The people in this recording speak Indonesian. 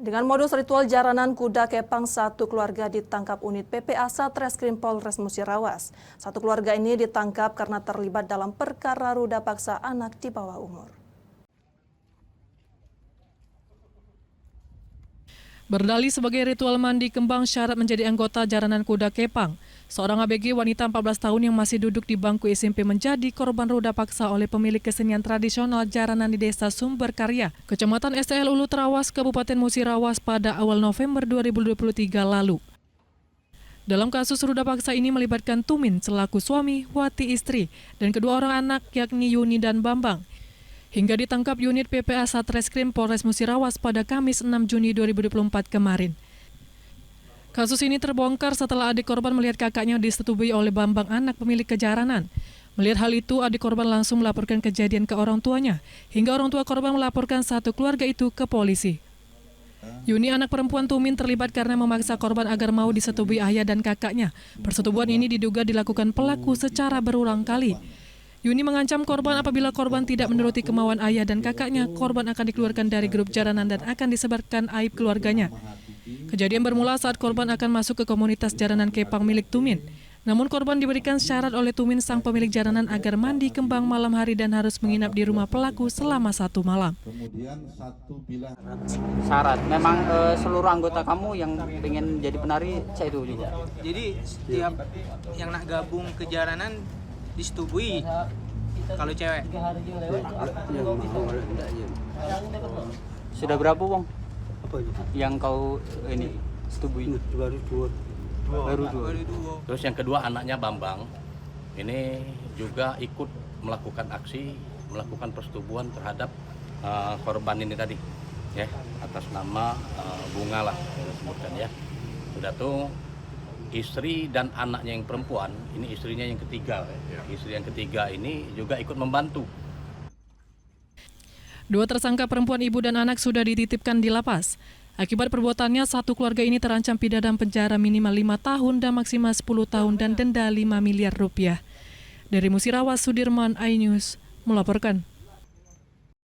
Dengan modus ritual jaranan kuda kepang, satu keluarga ditangkap unit PPA Satreskrim Polres Musirawas. Satu keluarga ini ditangkap karena terlibat dalam perkara ruda paksa anak di bawah umur. Berdalih sebagai ritual mandi kembang syarat menjadi anggota jaranan kuda kepang, seorang ABG wanita 14 tahun yang masih duduk di bangku SMP menjadi korban ruda paksa oleh pemilik kesenian tradisional jaranan di Desa Sumberkarya, Kecamatan STL Ulu Trawas, Kabupaten Musirawas pada awal November 2023 lalu. Dalam kasus ruda paksa ini melibatkan Tumin selaku suami, Wati istri, dan kedua orang anak yakni Yuni dan Bambang. Hingga ditangkap unit PPA Satreskrim Polres Musirawas pada Kamis 6 Juni 2024 kemarin. Kasus ini terbongkar setelah adik korban melihat kakaknya disetubui oleh Bambang, anak pemilik kejaranan. Melihat hal itu, adik korban langsung melaporkan kejadian ke orang tuanya, hingga orang tua korban melaporkan satu keluarga itu ke polisi. Yuni, anak perempuan Tumin, terlibat karena memaksa korban agar mau disetubui ayah dan kakaknya. Persetubuhan ini diduga dilakukan pelaku secara berulang kali. Yuni mengancam korban apabila korban tidak menuruti kemauan ayah dan kakaknya, korban akan dikeluarkan dari grup jaranan dan akan disebarkan aib keluarganya. Kejadian bermula saat korban akan masuk ke komunitas jaranan kepang milik Tumin. Namun korban diberikan syarat oleh Tumin sang pemilik jaranan agar mandi kembang malam hari dan harus menginap di rumah pelaku selama 1 malam. Syarat, memang seluruh anggota kamu yang pengen jadi penari saya itu juga. Jadi setiap yang nak gabung ke jaranan disetubui kalau cewek. Sudah berapa, Bang? Apa itu? Yang kau ini setubui? Baru dua. Terus yang kedua anaknya Bambang, ini juga ikut melakukan aksi, melakukan persetubuhan terhadap korban ini tadi, ya, atas nama Bunga lah, kita sebutkan ya. Sudah tuh istri dan anaknya yang perempuan, ini istrinya yang ketiga, istri yang ketiga ini juga ikut membantu. Dua tersangka perempuan, ibu dan anak sudah dititipkan di lapas. Akibat perbuatannya, satu keluarga ini terancam pidana penjara minimal 5 tahun dan maksimal 10 tahun dan denda 5 miliar rupiah. Dari Musirawas, Sudirman, iNews melaporkan.